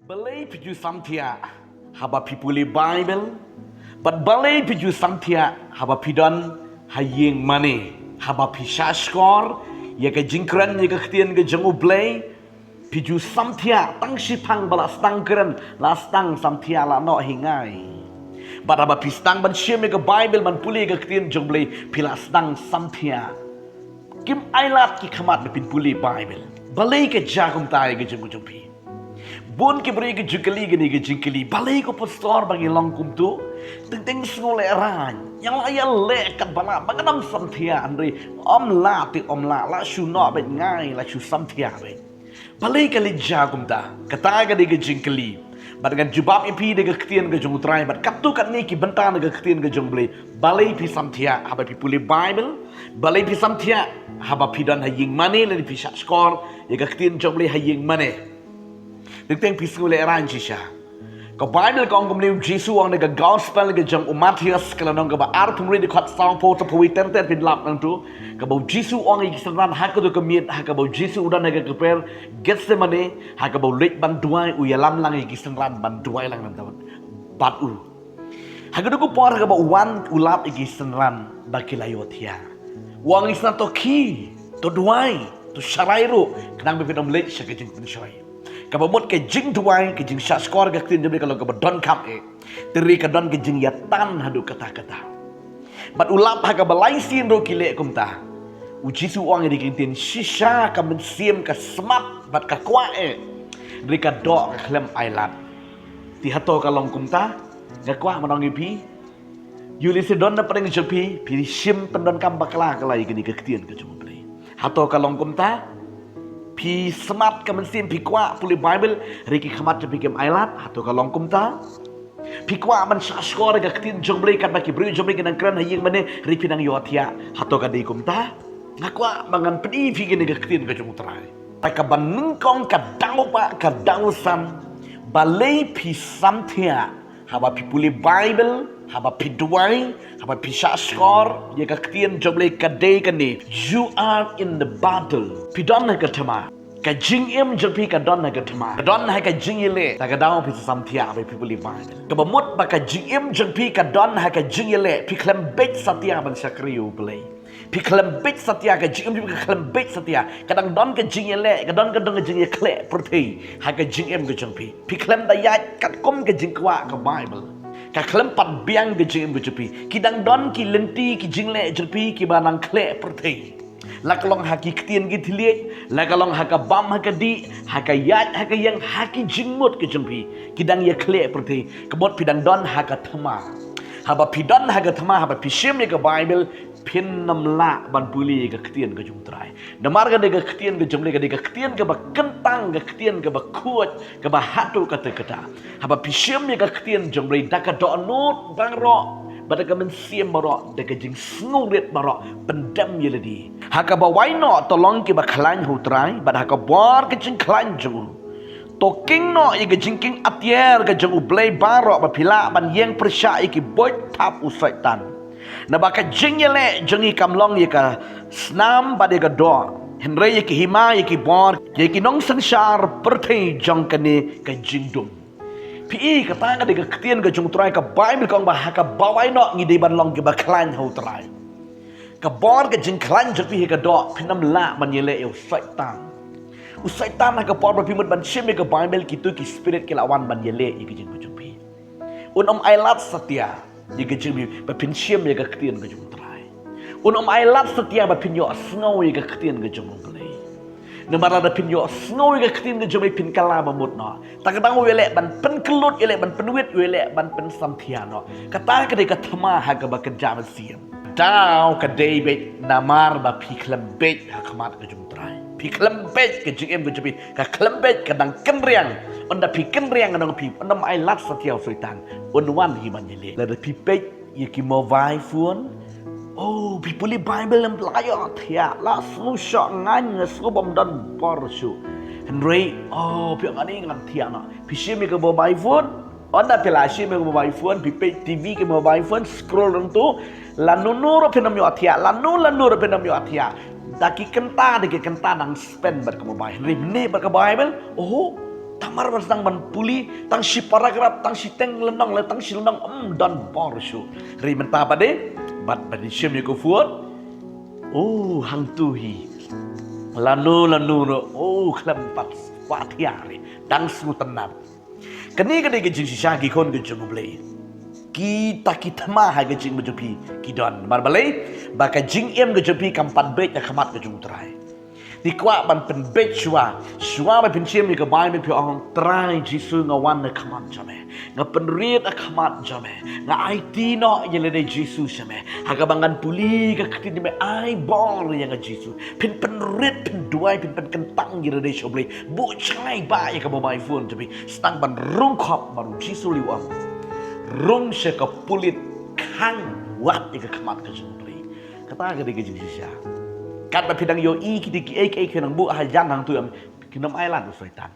Balay piju samtia haba pipuli Bible, but balay piju samtia haba pidon haying money haba pisashkor ya ke jingkran ya ke khtian ke jangu blay piju samtia tang sipang balas tang keren las tang samtia la no hingai. But haba pistang ban shim ya ke Bible ban puli ke khtian jang blay pilas tang samtia. Kim ailat ki khamat pin puli Bible. Balay ke jagum tai ke jangu jangpi. Bun ke beri ke jengkeli gini ke jengkeli balai ko pastor bagi langkum tu teng sengole ran yang layan lekat bala banganam samthia andre om la la shuno bet ngai la shu samthia bet balai ke lijagum ta kata ke de ke jengkeli badangan jubab ipi de ke ktien ke jong utrai bat katu kat ni ki bentan ke ktien ke jong balai pi samthia haba pi puli Bible balai pi samthia haba pi dan haying mane le pi skor ye ke ktien jong haying mane. Dikting pisku le ran shisha. Ka Bible ka ongkom liu Jesu ang nega gospel nega jang Matius kala nong ka ba arpung ri dekat sang po ta pui tente pin lap nang tu ka ba Jesu ang ikisaran hakado ka miet haka ba Jesu udan nega keper Getsemane haka ba lit ban duai u yalam lang ikisaran ban duai lang nang tawon bat u hakado ko por ka ba wan ulap ikisaran ba kilayot ya wang isna to ki to duai to sharairu kanang bipidom lit siya kajing penshoy. Kabamot ke jing tuai ke jing syakor ke tin jadi kalau kabadon kap teri kadon ke jing yatan hadu kata-kata. Bat ulap ha kabalai sin ro kile kumta. Uji su ong di kintin shisha ka mensim ka smap bat ka kwa ri ka do ka klem ailat. Ti hato ka long kumta ngakwa manong ipi. Yuli sedon na paring jepi pi sim pendon kam bakla kalai gini ke tin ke cuma beli. Hato ka long kumta pi semat ka mensim pi kwa puli Bible riki khamat pi kem ailat hato ka long kumta pi kwa man syashkor ga ktin jonglei kan baki bru jonglei kan kran haying mane ripi nang yotia hato ka di kumta ngakwa mangan pedi pi gini ga ktin ga jong trai ka ban kong ka daupa ka dausan balai pi samtia haba pi puli Bible haba pi duai haba pi syashkor ye ka ktin jonglei ka dei kan ni you are in the battle pi don ka thama ka jing em jpi ka don ka thama ka don ha ka jing ile ta ka daw pi samtia pi puli Bible ka bamut ba ka jing em jpi ka don ha ka jing ile pi klem bet satya ban sakriu play pi klem bet satya ka jing em ka klem bet satya kadang don ka jing ile ka don ka jing ye kle protei ha ka jing em ka jpi pi klem da ya kat kom ka jing kwa ka Bible ka klem pat biang ke jing em jpi kidang don ki lenti ki jing le jpi ki banang kle protei lakalong haki ktien ki thilie lakalong haka bam haka di haka yat haka yang haki jingmut ke jempi kidang ye kle protei kebot pidang don haka thama haba pidon haka thama haba pishim ni ke Bible pin namla ban puli ke ktien ke jumtrai damar ke de ktien ke jemle ke de ktien ke ba kentang ke ktien ke ba kuat ke ba hatu kata kata haba pishim ni ke ktien jemle daka do nut bangro Badaga mensiam barok daga jing snurit barok pendam yeledi. Haka ba waino tolong ki ba klan hutrai bad haka bor ke jing klan jung. To king no ye ke jing king atier ke jung blay barok ba pila ban yeng persya iki boy tap usaitan. Na ba ka jing yele jung kamlong ye ka snam ba de ga do. Henry ye ki hima ye ki bor ye ki nong sansar perthei jong kane ka jing dum. Pi kata ka de ktien ka jung trai ka Bible kong ba ka bawai no ngi ban long ke ba klan ho trai ka bor ka jing klan je pi ka do pinam la ban yele eu saitan ka por ba pi mut ban shim ka Bible ki tu ki spirit ke lawan ban yele i ka jing ka jung pi ailat satya ye ka jing ba pin shim ye ka ktien ka jung trai ailat satya ba pin yo sngow ye ka ktien ka jung Namara da pin yo snow ga ktin ga jomai pin kala mamut no takadang wele ban pen kelut wele ban penwit wele ban pen samtiano kata ka de ka thama ha ga ba ka jam siam daw ka David namar ba pi klembet ha khamat ka jum trai pi klembet ka jing em ga jobi ka klembet ka dang kenriang onda pi kenriang nang pi onda mai lat satiao soitan on wan hi man yele la da pi pet ye ki mo vai fuon Oh, pipuli Bible yang pelayot ya, lah semua syok ngan, semua bomdan porsu. Henry, oh, piang ani ngan tiana. Pisi mi ke mobile phone, onda pelasi mi ke mobile phone, pipe TV ke mobile phone, scroll rentu, lanu penam yo atia, lanu penam yo atia. Daki kenta nang spend ber ke mobile. Henry ne ber ke Bible, oh, Tamar tang ban puli, tang si paragraf, tang si teng lenong le tang si lenong dan borshu. Ri menta bade, bat bade syem ko fuot. Oh hang tuhi. Lanu no, oh kelempat patiari, tang smutenap. Kani kani ke jing si syagi kon ke jung blei. Kita mah ke jing bejopi kidon. Bar balai, baka jing em ke jopi kampat bet ya kamat ke jung terai. Di kwa ban pen bet shua ba pen chem ni ke bai me pyo ong trai jisu ngawan na kamat jame. Nga pen riet a kamat jame. Nga IT no yele de jisu shame. Haga bangan puli ke kiti me ai bor yang nga jisu. Pen riet pen duai pen kentang yele de shoble. Bu chai ba ya ke bai phone jame. Stang ban rung khop baru jisu liwam. Rung se ke pulit kang wat ya ke kamat ke jumble. Kata ke de ke jisu sya. Kat ba pidang yo i kiti ki ek kenang bu hajan hang tu am kinam ai lan usaitan.